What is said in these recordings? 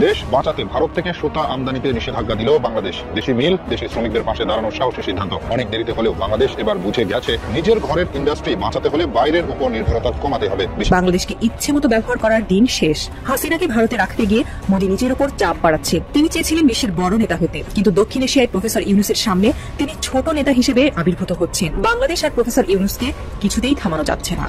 দেশ বাঁচাতে ভারত থেকে সুতা আমদানিতে নিষেধাজ্ঞা দিল বাংলাদেশ। দেশি মিল, দেশি শ্রমিকদের পাশে দাঁড়ানোর সাহসী সিদ্ধান্ত। অনেক দেরিতে হলেও বাংলাদেশ এবার বুঝে গেছে নিজের ঘরের ইন্ডাস্ট্রি বাঁচাতে হলে বাইরের উপর নির্ভরতা কমাতে হবে। বাংলাদেশকে ইচ্ছে মতো ব্যবহার করার দিন শেষ। হাসিনাকে ভারতে রাখতে গিয়ে মোদী নিজের উপর চাপ বাড়াচ্ছে। তিনি চেয়েছিলেন বিশ্বের বড় নেতা হতে, কিন্তু দক্ষিণ এশিয়ায় প্রফেসর ইউনূসের সামনে তিনি ছোট নেতা হিসেবে আবির্ভূত হচ্ছেন। বাংলাদেশ আর প্রফেসর ইউনূসকে কিছুতেই থামানো যাচ্ছে না।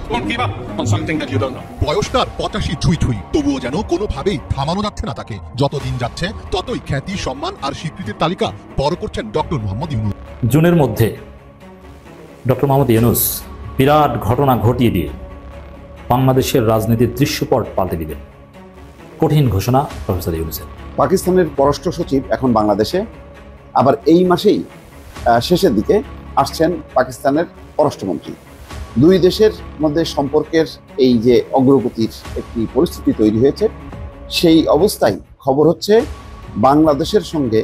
বয়স তার 85 ছুঁই ছুঁই, তবুও যেন কোনোভাবেই থামানো যাচ্ছে না তাকে। যতদিন যাচ্ছে ততই খ্যাতি, সম্মান আর স্বীকৃতির তালিকা বড় করছেন ডক্টর মোহাম্মদ ইউনূস। জুনের মধ্যে ডক্টর মোহাম্মদ ইউনূস বিরাট ঘটনা ঘটিয়ে দিয়ে বাংলাদেশের রাজনীতির দৃশ্যপট পাল্টে দিবেন। কঠিন ঘোষণা প্রফেসর ইউনূসের। পাকিস্তানের পররাষ্ট্র সচিব এখন বাংলাদেশে, আবার এই মাসেই শেষের দিকে আসছেন পাকিস্তানের পররাষ্ট্রমন্ত্রী। দুই দেশের মধ্যে সম্পর্কের এই যে অগ্রগতির একটি পরিস্থিতি তৈরি হয়েছে, সেই অবস্থায় খবর হচ্ছে বাংলাদেশের সঙ্গে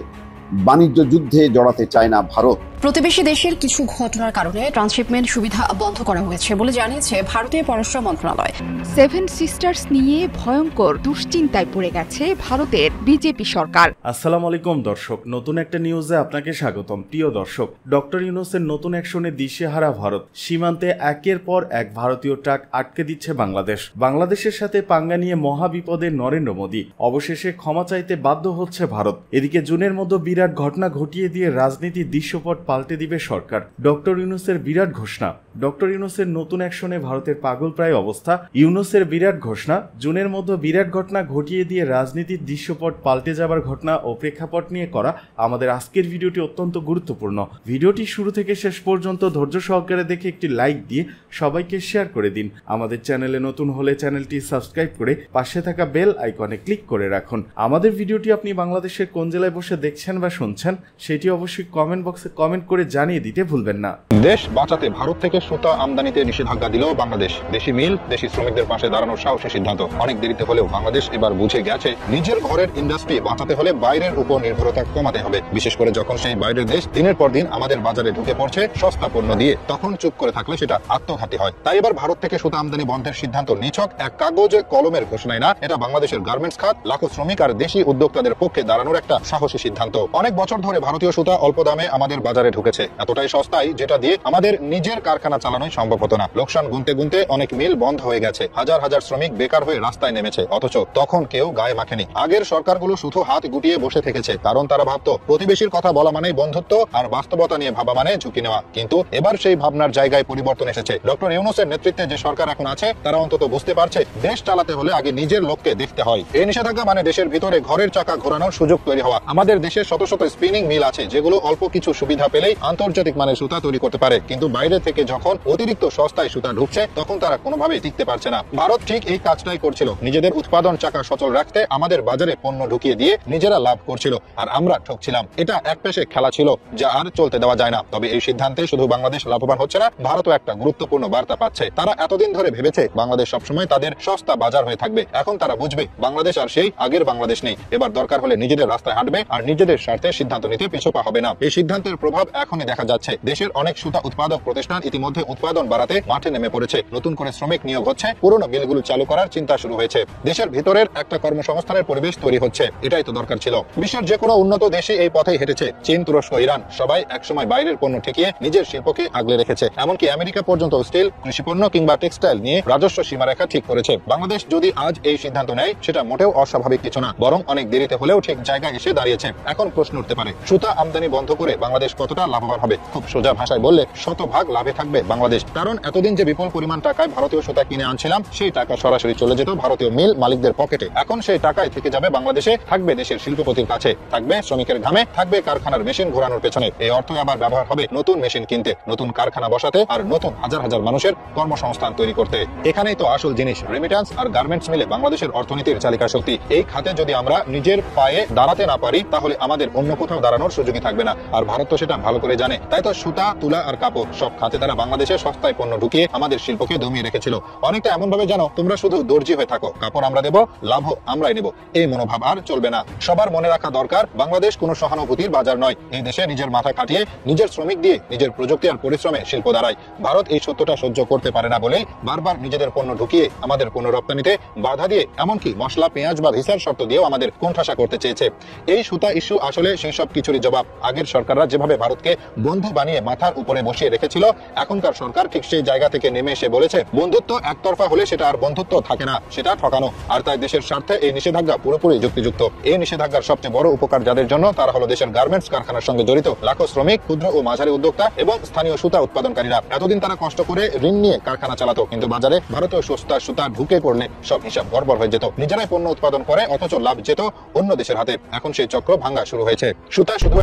বাণিজ্য যুদ্ধে জড়াতে চায় না ভারত। প্রতিবেশী দেশের কিছু ঘটনার কারণে ট্রান্সশিপমেন্ট সুবিধা বন্ধ করা হয়েছে বলে জানিয়েছে ভারতীয় পররাষ্ট্র মন্ত্রণালয়। সেভেন সিস্টার্স নিয়ে ভয়ঙ্কর দুশ্চিন্তায় পড়ে গেছে ভারতের বিজেপি সরকার। আসসালামু আলাইকুম দর্শক, নতুন একটা নিউজে আপনাকে স্বাগতম। প্রিয় দর্শক, ডক্টর ইউনূসের নতুন অ্যাকশনে দিশেহারা ভারত। সীমান্তে একের পর এক ভারতীয় ট্রাক আটকে দিচ্ছে বাংলাদেশ। বাংলাদেশের সাথে পাঙ্গা নিয়ে মহাবিপদে নরেন্দ্র মোদী। অবশেষে ক্ষমা চাইতে বাধ্য হচ্ছে ভারত। এদিকে জুনের মধ্যে বিরাট ঘটনা ঘটিয়ে দিয়ে রাজনীতির দৃশ্যপট পাল্টে দিবে সরকার। ডক্টর ইউনূসের বিরাট ঘোষণা। ডক্টর ইউনূসের নতুন অ্যাকশনে ভারতের পাগল প্রায় অবস্থা। ইউনূসের বিরাট ঘোষণা। জুনের মধ্যে বিরাট ঘটনা ঘটিয়ে দিয়ে রাজনীতির দৃশ্যপট পাল্টে যাবার ঘটনা ও প্রেক্ষাপট নিয়ে করা আমাদের আজকের ভিডিওটি অত্যন্ত গুরুত্বপূর্ণ। ভিডিওটি শুরু থেকে শেষ পর্যন্ত ধৈর্য সহকারে দেখে একটি লাইক দিয়ে সবাইকে শেয়ার করে দিন। আমাদের চ্যানেলে নতুন হলে চ্যানেলটি সাবস্ক্রাইব করে পাশে থাকা বেল আইকনে ক্লিক করে রাখুন। আমাদের ভিডিওটি আপনি বাংলাদেশের কোন জেলায় বসে দেখছেন বা শুনছেন সেটি অবশ্যই কমেন্ট বক্সে কমেন্ট করে জানিয়ে দিতে ভুলবেন না। দেশ বাঁচাতে ভারত থেকে সুতা আমদানিতে নিষেধাজ্ঞা দিল বাংলাদেশ। দেশি মিল, দেশি শ্রমিকদের পাশে দাঁড়ানোর সাহসী সিদ্ধান্ত। অনেক দেরিতে হলেও বাংলাদেশ এবার বুঝে গেছে নিজের ঘরের ইন্ডাস্ট্রি বাঁচাতে হলে বাইরের উপর নির্ভরতা কমাতে হবে। বিশেষ করে যখন সেই বাইরের দেশ দিনের পর দিন আমাদের বাজারে ঢুকে পড়ছে সস্তা পণ্য দিয়ে, তখন চুপ করে থাকলে সেটা আত্মঘাতী হয়। তাই এবার ভারত থেকে সুতা আমদানি বন্ধের সিদ্ধান্ত নিছক এক কাগজে কলমের ঘোষণায় না, এটা বাংলাদেশের গার্মেন্টস খাত, লাখো শ্রমিক আর দেশি উদ্যোক্তাদের পক্ষে দাঁড়ানোর একটা সাহসী সিদ্ধান্ত। অনেক বছর ধরে ভারতীয় সুতা অল্প দামে আমাদের বাজারে ঢুকেছে, এতটাই সস্তায় যেটা দিয়ে আমাদের নিজের কারখানা চালানোই সম্ভব হতো না। লোকসান গুনতে গুনতে অনেক মিল বন্ধ হয়ে গেছে, হাজার হাজার শ্রমিক বেকার হয়ে রাস্তায় নেমেছে, অথচ তখন কেউ গায়ে মাখেনি। আগের সরকারগুলো শুধু হাত গুটিয়ে বসে থেকেছে, কারণ তারা ভাবতো প্রতিবেশীর কথা বলা মানেই বন্ধুত্ব আর বাস্তবতা নিয়ে ভাবা মানে ঝুঁকি নেওয়া। কিন্তু এবার সেই ভাবনার জায়গায় পরিবর্তন এসেছে। ডক্টর ইউনূসের নেতৃত্বে যে সরকার এখন আছে তারা অন্তত বুঝতে পারছে দেশ চালাতে হলে আগে নিজের লোককে দেখতে হয়। এই নিষেধাজ্ঞা মানে দেশের ভিতরে ঘরের চাকা ঘোরানোর সুযোগ তৈরি হওয়া। আমাদের দেশের শত শত স্পিনিং মিল আছে যেগুলো অল্প কিছু সুবিধা পেলেই আন্তর্জাতিক মানের সুতা তৈরি করতে পারে, কিন্তু বাইরে থেকে যখন অতিরিক্ত সস্তায় সুতা ঢুকছে তখন তারা কোনোভাবেই টিকতে পারছে না। ভারত ঠিক এই কাজটাই করছিল, নিজেদের উৎপাদন চাকা সচল রাখতে আমাদের বাজারে পণ্য ঢুকিয়ে দিয়ে নিজেরা লাভ করছিল আর আমরা ঠকছিলাম। এটা এক পেশে খেলা ছিল যা আর চলতে দেওয়া যায় না। তবে এই সিদ্ধান্তে শুধু বাংলাদেশ লাভবান হচ্ছে না, ভারতও একটা গুরুত্বপূর্ণ বার্তা পাচ্ছে। তারা এতদিন ধরে ভেবেছে বাংলাদেশ সবসময় তাদের সস্তা বাজার হয়ে থাকবে, এখন তারা বুঝবে বাংলাদেশ আর সেই আগের বাংলাদেশ নেই। এবার দরকার হলে নিজেদের রাস্তায় হাঁটবে আর নিজেদের স্বার্থে সিদ্ধান্ত নিতে পিছপা হবে না। এই সিদ্ধান্তের প্রভাব এখনই দেখা যাচ্ছে। দেশের অনেক সুতা উৎপাদক প্রতিষ্ঠান ইতিমধ্যে উৎপাদন বাড়াতে মাঠে নেমে পড়েছে, নতুন করে শ্রমিক নিয়োগ হচ্ছে, পুরনো মিলগুলো চালু করার চিন্তা শুরু হয়েছে। দেশের ভিতরের একটা কর্মসংস্থানের পরিবেশ তৈরি হচ্ছে, এটাই তো দরকার ছিল। বিশ্বের যে কোনো উন্নত দেশে এই পথেই হেঁটেছে। চীন, তুরস্ক, ইরান সবাই একসময় বাইরের পণ্য ঠেকিয়ে নিজের শিল্পকে আগলে রেখেছে। এমনকি আমেরিকা পর্যন্ত স্টিল, কৃষিপণ্য কিংবা টেক্সটাইল নিয়ে রাজস্ব সীমারেখা ঠিক করেছে। বাংলাদেশ যদি আজ এই সিদ্ধান্ত নেয় সেটা মোটেও অস্বাভাবিক কিছু না, বরং অনেক দেরিতে হলেও ঠিক জায়গায় এসে দাঁড়িয়েছে। এখন প্রশ্ন উঠতে পারে, সুতা আমদানি বন্ধ করে বাংলাদেশ কতটা লাভবান হবে? খুব সোজা ভাষায় বললে শতভাগ লাভে থাকবে বাংলাদেশ। কারণ এতদিন যে বিপুল পরিমাণ টাকায় ভারতীয় সুতা কিনে আনছিলাম সেই টাকা সরাসরি চলে যেত ভারতীয় মিল মালিকদের পকেটে। এখন সেই টাকায় থেকে যাবে বাংলাদেশে, থাকবে দেশের শিল্পপতির কাছে, থাকবে শ্রমিকের ঘামে, থাকবে কারখানার মেশিন ঘোরানোর পেছনে। এই অর্থ আবার ব্যবহার হবে নতুন মেশিন কিনতে, নতুন কারখানা বসাতে আর নতুন হাজার হাজার মানুষের কর্মসংস্থান তৈরি করতে। এখানেই তো আসল জিনিস, রেমিটেন্স আর গার্মেন্টস মিলে বাংলাদেশের অর্থনীতির চালিকা শক্তি। এই খাতে যদি আমরা নিজের পায়ে দাঁড়াতে না পারি তাহলে আমাদের অন্য কোথাও দাঁড়ানোর সুযোগই থাকবে না, আর ভারত তো সেটা ভালো করে জানে। তাই তো সুতা, তুলা আর কাপড় সব খাতে তারা বাংলাদেশে সস্তায় পণ্য ঢুকিয়ে আমাদের শিল্পকে দমিয়ে রেখেছিল। অনেকটা এমন ভাবে জানো তোমরা শুধু দর্জি হয়ে থাকো, কাপড় আমরা দেব, লাভও আমরাই নেব, এই মনোভাব আর চলবে না। সবার মনে রাখা দরকার, বাংলাদেশ কোনো সহানুভূতির বাজার নয়। এই দেশে নিজের মাথা খাটিয়ে, নিজের শ্রমিক দিয়ে, নিজের প্রযুক্তি আর পরিশ্রমে শিল্প দাঁড়ায়। ভারত এই সত্যটা সহ্য করতে পারে না বলেই বারবার নিজেদের পণ্য ঢুকিয়ে আমাদের পণ্য রপ্তানিতে বাধা দিয়ে, এমনকি মশলা, পেঁয়াজ বা ভিসার শর্ত দিয়েও আমাদের কোণঠাসা করতে চেয়েছে। এই সুতা ইস্যু আসলে সেই সব কিছুরই জবাব। আগের সরকাররা যেভাবে ভারতকে বন্ধু বানিয়ে মাথার উপরে বসিয়ে রেখেছিল, এখনকার সরকার ঠিক সেই জায়গা থেকে নেমে এসে বলেছে বন্ধুত্ব একতরফা হলে সেটা আর বন্ধুত্ব থাকে না, সেটা ঠকানো। আর তাই দেশের স্বার্থে এই নিষেধাজ্ঞা পুরোপুরি যুক্তিযুক্ত। এই নিষেধাজ্ঞার সবচেয়ে বড় উপকার যাদের জন্য, তারা হলো দেশের গার্মেন্টস কারখানার সঙ্গে জড়িত লাখো শ্রমিক, ক্ষুদ্র ও মাঝারি উদ্যোক্তা এবং স্থানীয় সুতা উৎপাদনকারীরা। এতদিন তারা কষ্ট করে ঋণ নিয়ে কারখানা চালাতো, কিন্তু বাজারে ভারতীয় সস্তা সুতা ঢুকে পড়লে সব হিসাব গড়বড় হয়ে যেত। নিজেরাই পণ্য উৎপাদন করে অথচ লাভ যেত অন্য দেশের হাতে। এখন সেই চক্র ভাঙা শুরু হয়েছে। সুতা শুধু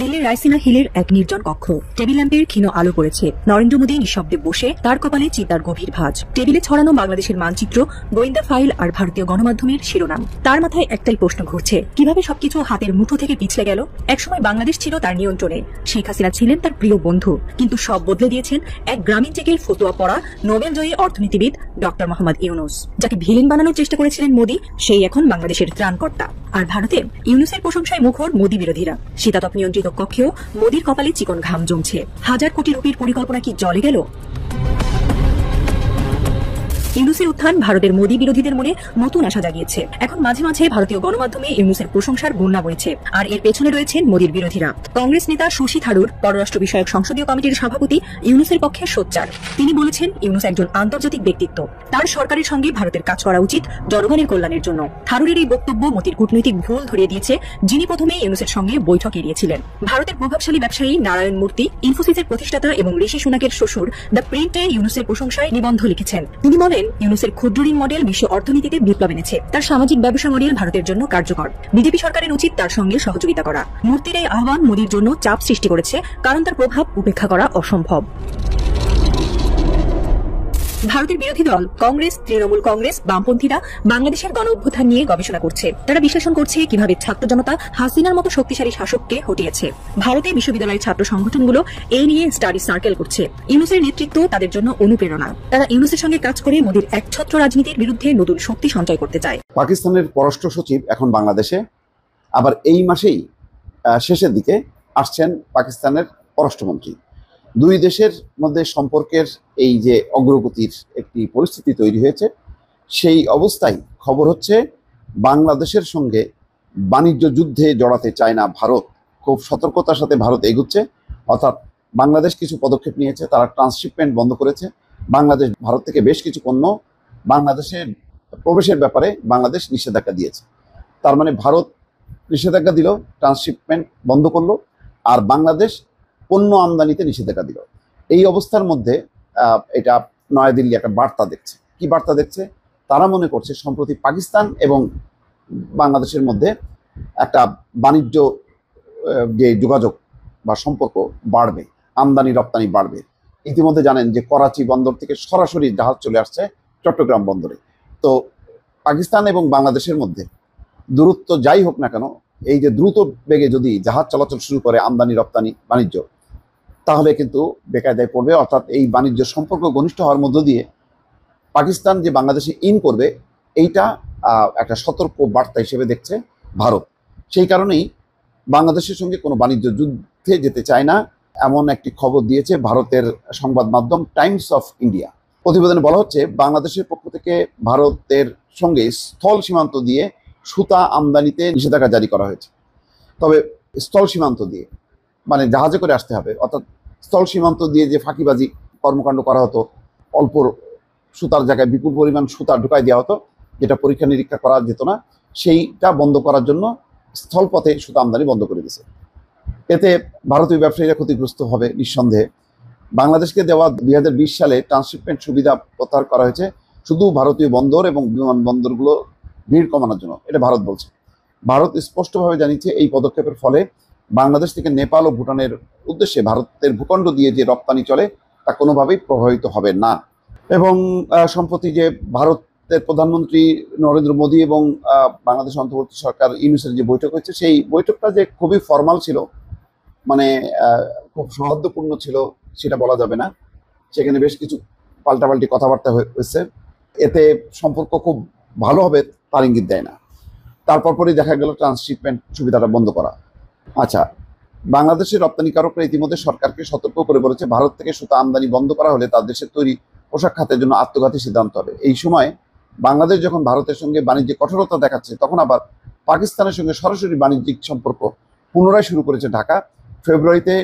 দিল্লির রাইসিনা হিলের এক নির্জন কক্ষ, টেবিল ল্যাম্পের ক্ষীণ আলো পড়েছে। নরেন্দ্র মোদী নিঃশব্দে বসে, তার কপালে চিন্তার গভীর ভাঁজ। টেবিলে ছড়ানো বাংলাদেশের মানচিত্র, গোয়েন্দা ফাইল আর ভারতীয় গণমাধ্যমের শিরোনাম। তার মাথায় একটাই প্রশ্ন ঘুরছে, কিভাবে সবকিছু হাতের মুঠো থেকে পিছলে গেল? একসময় বাংলাদেশ ছিল তার নিয়ন্ত্রণে, শেখ হাসিনা ছিলেন তার প্রিয় বন্ধু, কিন্তু সব বদলে দিয়েছেন এক গ্রামীণ চেকের ফতুয়া পড়া নোবেলজয়ী অর্থনীতিবিদ ডক্টর মোহাম্মদ ইউনূস। যাকে ভিলেন বানানোর চেষ্টা করেছিলেন মোদী, সেই এখন বাংলাদেশের ত্রাণকর্তা। আর ভারতে ইউনূসের প্রশংসায় মুখর মোদী বিরোধীরা। শীতাতপ নিয়ন্ত্রিত কক্ষেও মোদীর কপালে চিকন ঘাম জমছে। হাজার কোটি রুপির পরিকল্পনা কি জলে গেল? ইউনূসের উত্থান ভারতের মোদী বিরোধীদের মনে নতুন আশা জাগিয়েছে। এখন মাঝে মাঝে ভারতীয় গণমাধ্যমে ইউনূসের প্রশংসার বন্যা বইছে, আর এর পেছনে রয়েছেন মোদীর বিরোধীরা। কংগ্রেস নেতা শশী থারুর পররাষ্ট্র বিষয়ক সংসদীয় কমিটির সভাপতি ইউনূসের পক্ষে সোচ্চার। তিনি বলেছেন, ইউনূস একজন আন্তর্জাতিক ব্যক্তিত্ব, তার সরকারের সঙ্গে ভারতের কাজ করা উচিত জনগণের কল্যাণের জন্য। থারুরের এই বক্তব্য মোদীর কূটনৈতিক ভুল ধরিয়ে দিয়েছে, যিনি প্রথমে ইউনূসের সঙ্গে বৈঠক এড়িয়েছিলেন। ভারতের প্রভাবশালী ব্যবসায়ী নারায়ণ মূর্তি, ইনফোসিসের প্রতিষ্ঠাতা এবং ঋষি সুনাকের শ্বশুর, দ্য প্রিন্টে ইউনূসের প্রশংসায় নিবন্ধ লিখেছেন। তিনি বলেন, ইউনূসের ক্ষুদ্র ঋণ মডেল বিশ্ব অর্থনীতিতে বিপ্লব এনেছে। তার সামাজিক ব্যবসা মডেল ভারতের জন্য কার্যকর। বিজেপি সরকারের উচিত তার সঙ্গে সহযোগিতা করা। মূর্তির এই আহ্বান মোদীর জন্য চাপ সৃষ্টি করেছে, কারণ তার প্রভাব উপেক্ষা করা অসম্ভব। ভারতের বিরোধী দল কংগ্রেস, তৃণমূল কংগ্রেস, বামপন্থীরা বাংলাদেশের গণ অভ্যুত্থান নিয়ে গবেষণা করছে। তারা বিশ্লেষণ করছে কিভাবে ছাত্র জনতা হাসিনার মতো শক্তিশালী শাসককে হটিয়েছে। ভারতে বিশ্ববিদ্যালয়ের ছাত্র সংগঠনগুলো এই নিয়ে স্টাডি সার্কেল করছে। ইউনূসের নেতৃত্ব তাদের জন্য অনুপ্রেরণা। তারা ইউনূসের সঙ্গে কাজ করে মোদীর একছত্র রাজনীতির বিরুদ্ধে নতুন শক্তি সঞ্চয় করতে চায়। পাকিস্তানের পররাষ্ট্র সচিব এখন বাংলাদেশে, আবার এই মাসেই শেষের দিকে আসছেন পাকিস্তানের পররাষ্ট্রমন্ত্রী। দুই দেশের মধ্যে সম্পর্কের এই যে অগ্রগতির একটি পরিস্থিতি তৈরি হয়েছে, সেই অবস্থায় খবর হচ্ছে বাংলাদেশের সঙ্গে বাণিজ্য যুদ্ধে জড়াতে চায় না ভারত। খুব সতর্কতার সাথে ভারত এগুচ্ছে, অর্থাৎ বাংলাদেশ কিছু পদক্ষেপ নিয়েছে। তারা ট্রান্সশিপমেন্ট বন্ধ করেছে। বাংলাদেশ ভারত থেকে বেশ কিছু পণ্য বাংলাদেশের প্রবেশের ব্যাপারে বাংলাদেশ নিষেধাজ্ঞা দিয়েছে। তার মানে ভারত নিষেধাজ্ঞা দিল, ট্রান্সশিপমেন্ট বন্ধ করলো, আর বাংলাদেশ পণ্য আমদানিতে নিষেধাজ্ঞা দিল। এই অবস্থার মধ্যে এটা নয়াদিল্লি একটা বার্তা দেখছে। কি বার্তা দেখছে? তারা মনে করছে সম্প্রতি পাকিস্তান এবং বাংলাদেশের মধ্যে একটা বাণিজ্য যে যোগাযোগ বা সম্পর্ক বাড়বে, আমদানি রপ্তানি বাড়বে। ইতিমধ্যে জানেন যে করাচি বন্দর থেকে সরাসরি জাহাজ চলে আসছে চট্টগ্রাম বন্দরে। তো পাকিস্তান এবং বাংলাদেশের মধ্যে দূরত্ব যাই হোক না কেন, এই যে দ্রুত বেগে যদি জাহাজ চলাচল শুরু করে আমদানি রপ্তানি বাণিজ্য, তাহলে কিন্তু বেকায়দায় পড়বে। অর্থাৎ এই বাণিজ্য সম্পর্ক ঘনিষ্ঠ হওয়ার মধ্য দিয়ে পাকিস্তান যে বাংলাদেশে ইন করবে, এইটা একটা সতর্ক বার্তা হিসেবে দেখছে ভারত। সেই কারণেই বাংলাদেশের সঙ্গে কোনো বাণিজ্য যুদ্ধে যেতে চায় না, এমন একটি খবর দিয়েছে ভারতের সংবাদ মাধ্যম টাইমস অফ ইন্ডিয়া। প্রতিবেদনে বলা হচ্ছে, বাংলাদেশের পক্ষ থেকে ভারতের সঙ্গে স্থল সীমান্ত দিয়ে সুতা আমদানিতে নিষেধাজ্ঞা জারি করা হয়েছে। তবে স্থল সীমান্ত দিয়ে মানে জাহাজে করে আসতে হবে, অর্থাৎ স্থল সীমান্ত দিয়ে যে ফাঁকিবাজি কর্মকাণ্ড করা হতো, অল্প সুতার জায়গায় বিপুল পরিমাণ সুতা ঢুকাই দেওয়া হতো, যেটা পরীক্ষা নিরীক্ষা করা যেত না, সেইটা বন্ধ করার জন্য স্থলপথে সুতা আমদানি বন্ধ করে দিয়েছে। এতে ভারতীয় ব্যবসায়ীরা ক্ষতিগ্রস্ত হবে নিঃসন্দেহে। বাংলাদেশকে দেওয়া 2020 সালে ট্রান্সশিপমেন্ট সুবিধা প্রত্যাহার করা হয়েছে শুধু ভারতীয় বন্দর এবং বিমানবন্দরগুলো ভিড় কমানোর জন্য, এটা ভারত বলছে। ভারত স্পষ্টভাবে জানিয়েছে এই পদক্ষেপের ফলে বাংলাদেশ থেকে নেপাল ও ভুটানের উদ্দেশ্যে ভারতের ভূখণ্ড দিয়ে যে রপ্তানি চলে তা কোনোভাবেই প্রভাবিত হবে না। এবং সম্প্রতি যে ভারতের প্রধানমন্ত্রী নরেন্দ্র মোদী এবং বাংলাদেশ অন্তর্বর্তী সরকার ইউনূসের যে বৈঠক হয়েছে, সেই বৈঠকটা যে খুবই ফর্মাল ছিল, মানে খুব সৌহার্দ্যপূর্ণ ছিল, সেটা বলা যাবে না। সেখানে বেশ কিছু পাল্টাপাল্টি কথাবার্তা হয়েছে, এতে সম্পর্ক খুব ভালো হবে তার ইঙ্গিত দেয় না। তারপর পরই দেখা গেল ট্রান্সশিপমেন্ট সুবিধাটা বন্ধ করা। আচ্ছা, বাংলাদেশের রপ্তানিকারকরা ইতিমধ্যে সরকারকে সতর্ক করে বলেছে ভারত থেকে সুতা আমদানি বন্ধ করা হলে তার দেশের তৈরি পোশাক খাতের জন্য আত্মঘাতী সিদ্ধান্ত হবে। এই সময় বাংলাদেশ যখন ভারতের সঙ্গে বাণিজ্যে কঠোরতা দেখাচ্ছে, তখন আবার পাকিস্তানের সঙ্গে সরাসরি বাণিজ্যিক সম্পর্ক পুনরায় শুরু করেছে ঢাকা। ফেব্রুয়ারিতে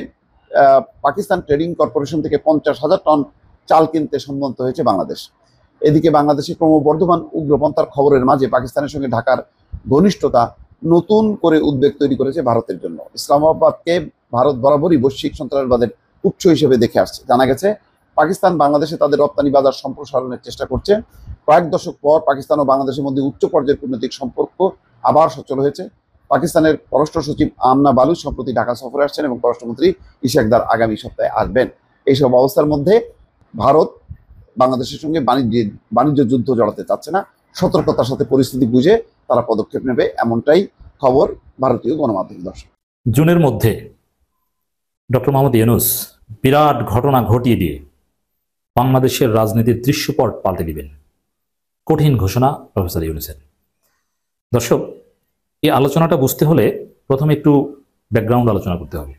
পাকিস্তান ট্রেডিং কর্পোরেশন থেকে 50,000 টন চাল কিনতে সম্মত হয়েছে বাংলাদেশ। এদিকে বাংলাদেশে ক্রমবর্ধমান উগ্রপন্থার খবরের মাঝে পাকিস্তানের সঙ্গে ঢাকার ঘনিষ্ঠতা নতুন করে উদ্বেগ তৈরি করেছে ভারতের জন্য। ইসলামাবাদকে ভারত বরাবরই বৈশ্বিক সন্ত্রাসবাদের উৎস হিসেবে দেখে আসছে। জানা গেছে পাকিস্তান বাংলাদেশে তাদের রপ্তানি বাজার সম্প্রসারণের চেষ্টা করছে। কয়েক দশক পর পাকিস্তান ও বাংলাদেশের মধ্যে উচ্চ পর্যায়ের কূটনৈতিক সম্পর্ক আবার সচল হয়েছে। পাকিস্তানের পররাষ্ট্র সচিব আমনা বালুচ সম্প্রতি ঢাকা সফরে আসছেন এবং পররাষ্ট্রমন্ত্রী ইশাক দার আগামী সপ্তাহে আসবেন। এইসব অবস্থার মধ্যে ভারত বাংলাদেশের সঙ্গে বাণিজ্য যুদ্ধ জড়াতে চাচ্ছে না, সতর্কতার সাথে পরিস্থিতি বুঝে তারা পদক্ষেপ নেবে, এমনটাই খবর ভারতীয় গণমাধ্যম। দর্শক, জুনের মধ্যে ডক্টর মোহাম্মদ ইউনূস বিরাট ঘটনা ঘটিয়ে দিয়ে বাংলাদেশের রাজনীতির দৃশ্যপট পাল্টে দিবেন, কঠিন ঘোষণা প্রফেসর ইউনূসের। দর্শক, এই আলোচনাটা বুঝতে হলে প্রথমে একটু ব্যাকগ্রাউন্ড আলোচনা করতে হবে।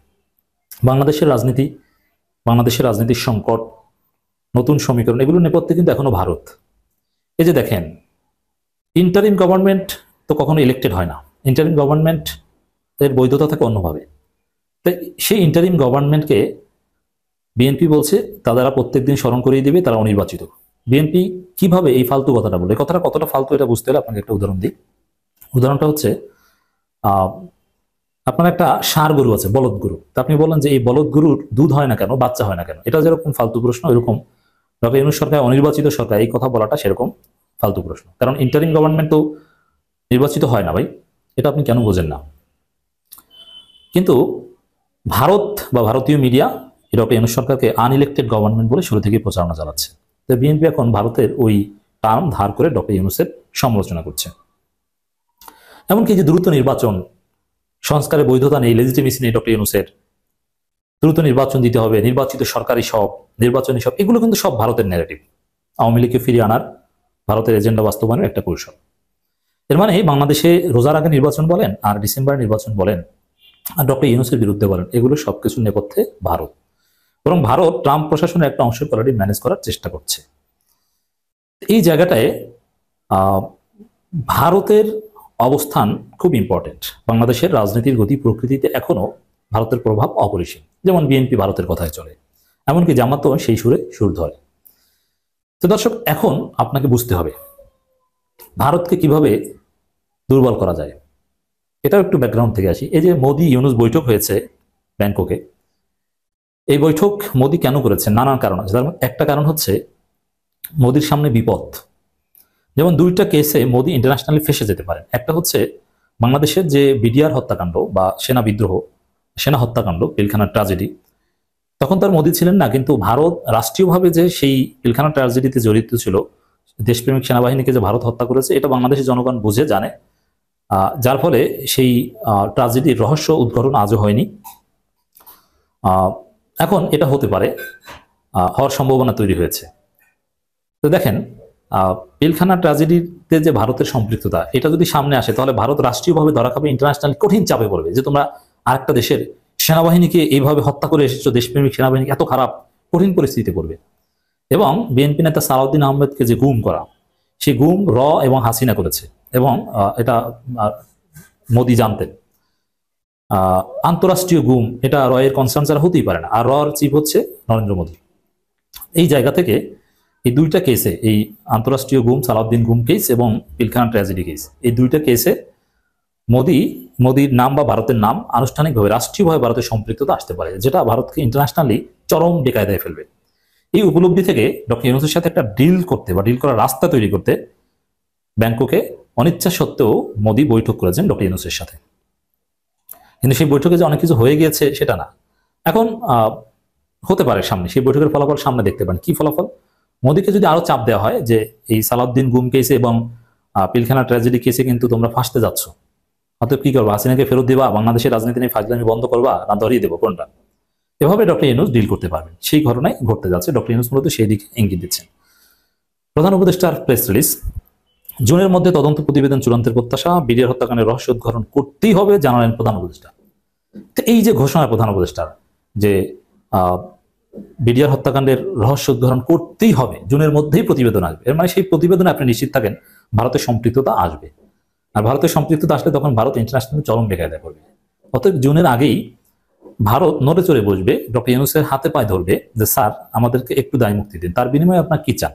বাংলাদেশের রাজনীতির সংকট, নতুন সমীকরণ, এগুলোর নেপথ্যে কিন্তু এখনো ভারত। এই যে দেখেন, ইন্টারিম গভর্নমেন্ট তো কখনো ইলেক্টেড হয় না, ইন্টারিম গভর্নমেন্ট এর বৈধতা থাকে অন্যভাবে। তাই সেই ইন্টারিম গভর্নমেন্টকে বিএনপি বলছে তারা প্রত্যেকদিন স্মরণ করিয়ে দিবে তারা অনির্বাচিত। বিএনপি কিভাবে এই ফালতু কথাটা বলে, কথাটা কতটা ফালতু এটা বুঝতে হলে আপনাকে একটা উদাহরণ দিই। উদাহরণটা হচ্ছে, আপনার একটা ষাঁড় গরু আছে, বলদ গরু। তা আপনি বলেন যে এই বলদ গরুর দুধ হয় না কেন, বাচ্চা হয় না কেন? এটা যেরকম ফালতু প্রশ্ন, এরকম ডক্টর ইউনূস সরকার অনির্বাচিত সরকার এই কথা বলাটা সেরকম ফালতু প্রশ্ন। কারণ ইন্টারিম গভর্নমেন্ট তো নির্বাচিত হয় না ভাই, এটা আপনি কেন বোঝেন না? কিন্তু ভারত বা ভারতীয় মিডিয়া ডক্টর ইউনূস সরকারকে আনইলেক্টেড গভর্নমেন্ট বলে শুরু থেকে প্রচারণা চালাচ্ছে। তো বিএনপি এখন ভারতের ওই টার্ম ধার করে ডক্টর ইউনূসের সমালোচনা করছে। এমনকি যে দ্রুত নির্বাচন, সংস্কারের বৈধতা নেই, লেজিটিমেসি নেই ডক্টর ইউনূসের, দ্রুত নির্বাচন দিতে হবে, নির্বাচিত সরকারি সব, নির্বাচনী সব, এগুলো কিন্তু সব ভারতের ন্যারেটিভ, আওয়ামী লীগকে ফিরিয়ে আনার ভারতের এজেন্ডা বাস্তবায়নের একটা কৌশল। এর মানে বাংলাদেশে রোজার আগে নির্বাচন বলেন আর ডিসেম্বরে নির্বাচন বলেন আর ডক্টর ইউনূসের বিরুদ্ধে বলেন, এগুলো সবকিছুর নেপথ্যে ভারত। বরং ভারত ট্রাম্প প্রশাসনের একটা অংশ অলরেডি ম্যানেজ করার চেষ্টা করছে। এই জায়গাটায় ভারতের অবস্থান খুব ইম্পর্টেন্ট। বাংলাদেশের রাজনীতির গতি প্রকৃতিতে এখনো ভারতের প্রভাব অপরিসীম। যেমন বিএনপি ভারতের কথায় চলে, এমনকি জামাতও সেই সুরে সুর ধরে। তো দর্শক, এখন আপনাকে বুঝতে হবে ভারতকে কিভাবে দুর্বল করা যায়। এটাও একটু ব্যাকগ্রাউন্ড থেকে আসি। এই যে মোদি ইউনূস বৈঠক হয়েছে ব্যাংককে, এই বৈঠক মোদি কেন করেছেন? নানান কারণ আছে। তার একটা কারণ হচ্ছে মোদির সামনে বিপদ। যেমন দুইটা কেসে মোদি ইন্টারন্যাশনালি ফেসে যেতে পারেন। একটা হচ্ছে বাংলাদেশের যে বিডিআর হত্যাকাণ্ড বা সেনা বিদ্রোহ, সেনা হত্যাকাণ্ড, পিলখানা ট্র্যাজেডি, তখন তার মোদি ছিলেন না, কিন্তু ভারত রাষ্ট্রীয়ভাবে যে সেই পিলখানা ট্র্যাজেডিতে জড়িত ছিল, দেশপ্রেমিক সেনাবাহিনীকে যে ভারত হত্যা করেছে, এটা বাংলাদেশের জনগণ বুঝে জানে, যার ফলে সেই ট্র্যাজেডির রহস্য উদ্ঘাটন আজও হয়নি। এখন এটা হতে পারে, হওয়ার সম্ভাবনা তৈরি হয়েছে। তো দেখেন, পিলখানা ট্র্যাজেডিতে যে ভারতের সম্পৃক্ততা, এটা যদি সামনে আসে তাহলে ভারত রাষ্ট্রীয়ভাবে ধরা খাবে, ইন্টারন্যাশনাল কঠিন চাপে পড়বে যে তোমরা আরেকটা দেশের সেনাবাহিনীকে এইভাবে হত্যা করে এসেছো, দেশপ্রেমিক সেনাবাহিনী এত খারাপ, কঠিন পরিস্থিতিতে পড়বে। এবং বিএনপি নেতা সালাউদ্দিন আহমেদকে যে গুম করা, সেই গুম এবং হাসিনা করেছে, এবং এটা মোদি জানতেন। আন্তরাষ্ট্রীয় গুম, এটা এর কনসার্ন ছাড়া হতেই পারে না। আর এর চিফ হচ্ছে নরেন্দ্র মোদী। এই জায়গা থেকে এই দুইটা কেসে, এই আন্তরাষ্ট্রীয় গুম, সালাউদ্দিন গুম কেস এবং পিলখানা ট্র্যাজেডি কেস, এই দুইটা কেসে মোদির নাম বা ভারতের নাম আনুষ্ঠানিকভাবে, রাষ্ট্রীয়ভাবে ভারতের সম্পৃক্ততা আসতে পারে, যেটা ভারতকে ইন্টারন্যাশনালি চরম বেকায়দায় ফেলবে। এই উপলব্ধি থেকে ডক্টর ইউনূসের সাথে একটা ডিল করতে বা ডিল করার রাস্তা তৈরি করতে ব্যাংককে অনিচ্ছা সত্ত্বেও মোদি বৈঠক করেছেন ডক্টর ইউনূসের সাথে। কিন্তু সেই বৈঠকে যে অনেক কিছু হয়ে গিয়েছে সেটা না। এখন হতে পারে সামনে সেই বৈঠকের ফলাফল সামনে দেখতে পান। কি ফলাফল? মোদিকে যদি আরো চাপ দেওয়া হয় যে এই সালাউদ্দিন গুম কেসে এবং পিলখানা ট্র্যাজেডি কেসে কিন্তু তোমরা ফাঁসতে যাচ্ছ, অতএব কি করবা? হাসিনাকে ফেরত দিবা, বাংলাদেশের রাজনীতি নিয়ে ফাজলামি বন্ধ করবা, না ধরিয়ে দেবো, কোনটা? এভাবে ডক্টর ইউনূস ডিল করতে পারবেন। সেই ঘটনাই ঘটতে যাচ্ছে। ডক্টর ইউনূস মূলত সেই দিকে ইঙ্গিত দিচ্ছেন। প্রধান উপদেষ্টার প্রেস রিলিজ, জুনের মধ্যে তদন্ত প্রতিবেদন চূড়ান্তের প্রত্যাশা, বিডিআর হত্যাকাণ্ডের রহস্য উদ্ঘাটন করতেই হবে জানালেন প্রধান উপদেষ্টা। তো এই যে ঘোষণা প্রধান উপদেষ্টার যে বিডিআর হত্যাকাণ্ডের রহস্য উদ্ঘাটন করতেই হবে, জুনের মধ্যেই প্রতিবেদন আসবে, এর মানে সেই প্রতিবেদনে আপনি নিশ্চিত থাকেন ভারতের সম্পৃক্ততা আসবে। আর ভারতের সম্পৃক্ততা আসলে তখন ভারত ইন্টারন্যাশনাল চরম বেকায়দা করবে। অতএব জুনের আগেই ভারত নড়ে চড়ে বসবে, ডক্টর ইউনূসের হাতে পায়ে ধরবে যে স্যার আমাদেরকে একটু দায় মুক্তি দিন, তার বিনিময়ে আপনার কি চান।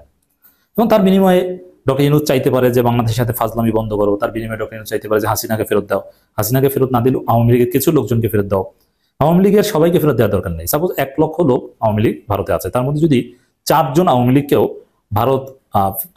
এবং তার বিনিময়ে ডক্টর ইউনূস চাইতে পারে যে বাংলাদেশের সাথে ফাজলামি বন্ধ করো, তার বিনিময়ে ডক্টর ইউনূস চাইতে পারে যে হাসিনাকে ফেরত দাও, হাসিনাকে ফেরত না দিলেও আওয়ামী লীগের কিছু লোকজনকে ফেরত দাও। আওয়ামী লীগের সবাইকে ফেরত দেওয়ার দরকার নেই। সাপোজ 1 লক্ষ লোক আওয়ামী লীগ ভারতে আছে, তার মধ্যে যদি 4 জন আওয়ামী লীগকেও ভারত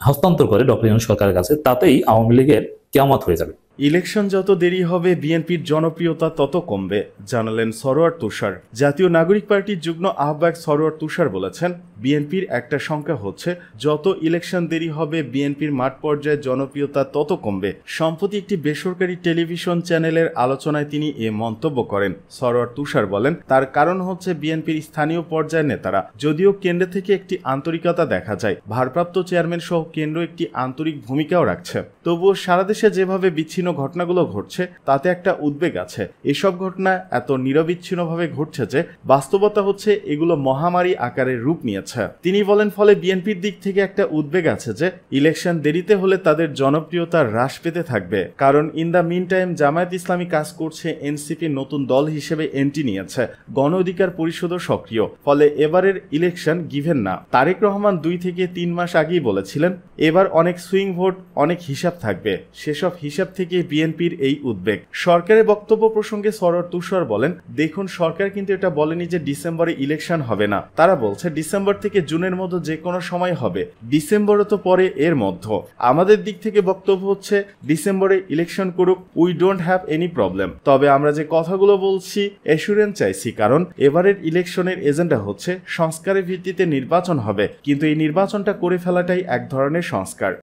হস্তান্তর করে ডক্টর ইউনূস সরকারের কাছে, তাতেই আওয়ামী লীগের কিয়ামত হয়ে যাবে। ইলেকশন যত দেরি হবে বিএনপির জনপ্রিয়তা তত কমবে, জানালেন সরোয়ার তুষার। জাতীয় নাগরিক পার্টির যুগ্ম আহ্বায়ক সরোয়ার তুষার বলেছেন, বিএনপির একটা সংখ্যা হচ্ছে যত ইলেকশন দেরি হবে বিএনপির মাঠ পর্যায়ে জনপ্রিয়তা তত কমবে। সম্প্রতি একটি বেসরকারি টেলিভিশন চ্যানেলের আলোচনায় তিনি এ মন্তব্য করেন। সরোয়ার তুষার বলেন, তার কারণ হচ্ছে বিএনপির স্থানীয় পর্যায়ের নেতারা, যদিও কেন্দ্র থেকে একটি আন্তরিকতা দেখা যায়, ভারপ্রাপ্ত চেয়ারম্যান সহ কেন্দ্র একটি আন্তরিক ভূমিকাও রাখছে, তবুও সারা দেশে যেভাবে বিচ্ছিন্ন ঘটনাগুলো ঘটছে তাতে একটা উদ্বেগ আছে। এসব ঘটনা এত নিরবিচ্ছিন্নভাবে ঘটছে যে বাস্তবতা হচ্ছে এগুলো মহামারী আকারে রূপ নিয়েছে। তিনি বলেন, ফলে বিএনপির দিক থেকে একটা উদ্বেগ আছে যে ইলেকশন দেরিতে হলে তাদের জনপ্রিয়তা হ্রাস পেতে থাকবে, কারণ in the mean time Jamaat Islami কাজ করছে, এনসিপি নতুন দল হিসেবে এন্ট্রি নিয়েছে, গণ অধিকার পরিষদও সক্রিয়, ফলে এবারের ইলেকশন গিভেন না। তারেক রহমান 2 থেকে 3 মাস আগেই বলেছিলেন এবার অনেক সুইং ভোট, অনেক হিসাব থাকবে, সেসব হিসাব থেকে বিএনপির এই উদ্বেগ। সরকারের বক্তব্য প্রসঙ্গে সরোয়ার তুষার বলেন, দেখুন সরকার কিন্তু এটা বলেনি যে ডিসেম্বরে ইলেকশন হবে না, তারা বলছে ডিসেম্বর থেকে জুনের মধ্যে যে কোনো সময় হবে, ডিসেম্বরে তো পরে এর মধ্যে। আমাদের দিক থেকে বক্তব্য হচ্ছে ডিসেম্বরে ইলেকশন করুক, we don't have any problem, তবে আমরা যে কথাগুলো বলছি অ্যাসুরেন্স চাইছি, কারণ এবারের ইলেকশনের এজেন্ডা হচ্ছে সংস্কারের ভিত্তিতে নির্বাচন হবে, কিন্তু এই নির্বাচনটা করে ফেলাটাই এক ধরনের সংস্কার।